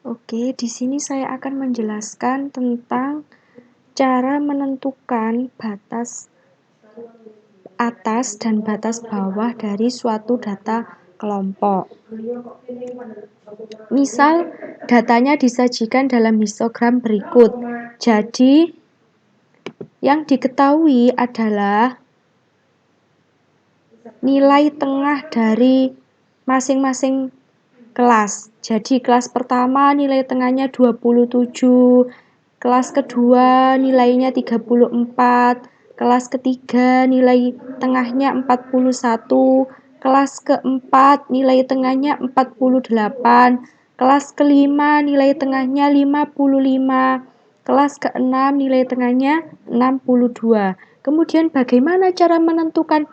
Oke, di sini saya akan menjelaskan tentang cara menentukan batas atas dan batas bawah dari suatu data kelompok. Misal, datanya disajikan dalam histogram berikut. Jadi, yang diketahui adalah nilai tengah dari masing-masing kelas. Jadi kelas pertama nilai tengahnya 27, kelas kedua nilainya 34, kelas ketiga nilai tengahnya 41, kelas keempat nilai tengahnya 48, kelas kelima nilai tengahnya 55, kelas keenam nilai tengahnya 62. Kemudian bagaimana cara menentukan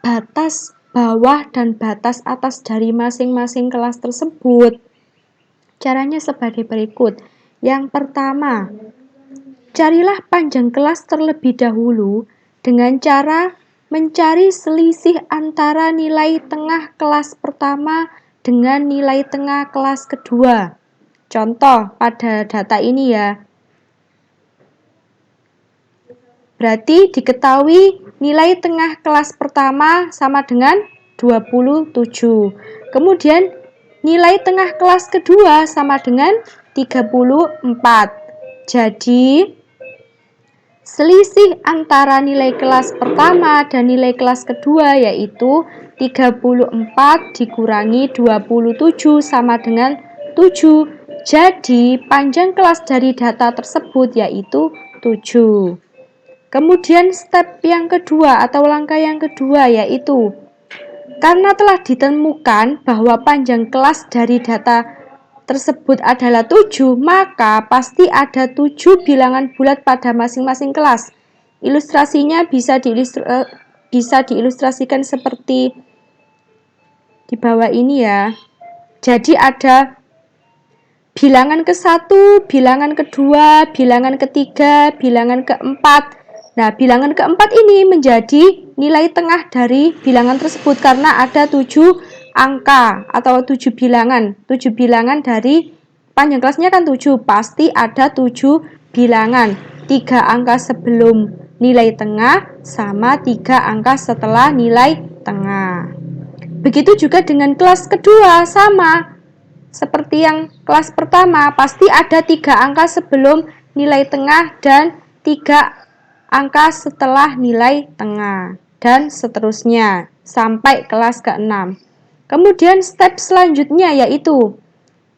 batas bawah dan batas atas dari masing-masing kelas tersebut? Caranya sebagai berikut. Yang pertama, carilah panjang kelas terlebih dahulu dengan cara mencari selisih antara nilai tengah kelas pertama dengan nilai tengah kelas kedua. Contoh pada data ini ya. Berarti diketahui nilai tengah kelas pertama sama dengan 27. Kemudian nilai tengah kelas kedua sama dengan 34. Jadi selisih antara nilai kelas pertama dan nilai kelas kedua yaitu 34 dikurangi 27 sama dengan 7. Jadi panjang kelas dari data tersebut yaitu 7. Kemudian step yang kedua atau langkah yang kedua yaitu karena telah ditemukan bahwa panjang kelas dari data tersebut adalah 7, maka pasti ada 7 bilangan bulat pada masing-masing kelas. Ilustrasinya bisa diilustrasikan seperti di bawah ini ya. Jadi ada bilangan ke-1, bilangan kedua, bilangan ketiga, bilangan keempat. Nah, bilangan keempat ini menjadi nilai tengah dari bilangan tersebut karena ada 7 angka atau 7 bilangan. 7 bilangan dari panjang kelasnya kan 7, pasti ada 7 bilangan. 3 angka sebelum nilai tengah sama 3 angka setelah nilai tengah. Begitu juga dengan kelas kedua, sama seperti yang kelas pertama, pasti ada 3 angka sebelum nilai tengah dan 3 angka setelah nilai tengah, dan seterusnya sampai kelas ke-6. Kemudian step selanjutnya yaitu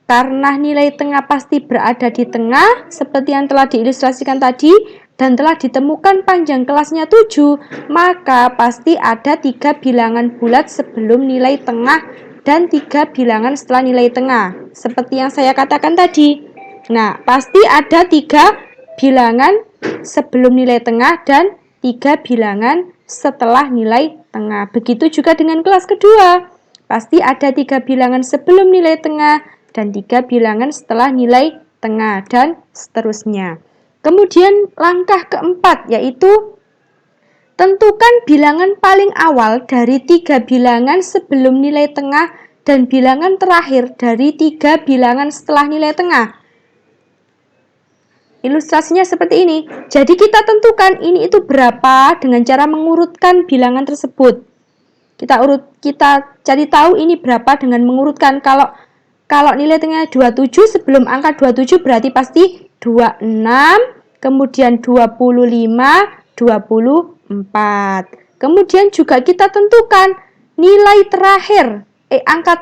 karena nilai tengah pasti berada di tengah seperti yang telah diilustrasikan tadi dan telah ditemukan panjang kelasnya 7, maka pasti ada 3 bilangan bulat sebelum nilai tengah dan 3 bilangan setelah nilai tengah seperti yang saya katakan tadi. Nah, pasti ada 3 bilangan sebelum nilai tengah dan 3 bilangan setelah nilai tengah. Begitu juga dengan kelas kedua. Pasti ada 3 bilangan sebelum nilai tengah dan 3 bilangan setelah nilai tengah dan seterusnya. Kemudian langkah keempat yaitu tentukan bilangan paling awal dari 3 bilangan sebelum nilai tengah dan bilangan terakhir dari 3 bilangan setelah nilai tengah. Ilustrasinya seperti ini. Jadi kita tentukan ini itu berapa dengan cara mengurutkan bilangan tersebut. Kita cari tahu ini berapa dengan mengurutkan. Kalau nilai tengah 27 sebelum angka 27 berarti pasti 26, kemudian 25, 24. Kemudian juga kita tentukan nilai terakhir, angka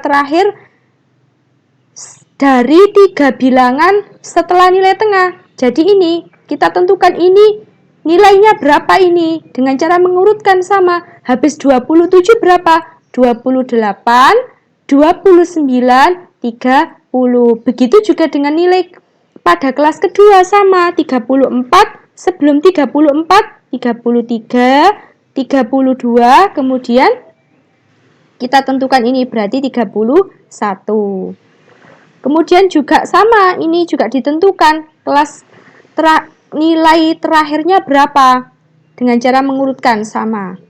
terakhir dari 3 bilangan setelah nilai tengah. Jadi ini kita tentukan ini nilainya berapa ini dengan cara mengurutkan sama. Habis 27 berapa? 28, 29, 30. Begitu juga dengan nilai pada kelas kedua sama 34, sebelum 34, 33, 32, kemudian kita tentukan ini berarti 31. Kemudian juga sama, ini juga ditentukan kelas nilai terakhirnya berapa dengan cara mengurutkan sama.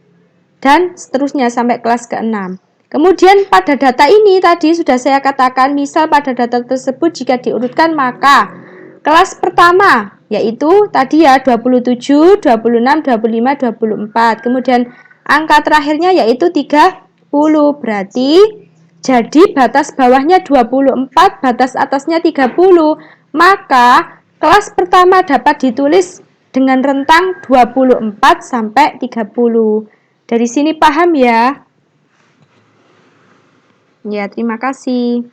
Dan seterusnya sampai kelas ke-6. Kemudian pada data ini tadi sudah saya katakan, misal pada data tersebut jika diurutkan maka kelas pertama yaitu tadi ya 27, 26, 25, 24. Kemudian angka terakhirnya yaitu 30. Berarti jadi batas bawahnya 24, batas atasnya 30. Maka kelas pertama dapat ditulis dengan rentang 24 sampai 30. Dari sini paham ya? Ya, terima kasih.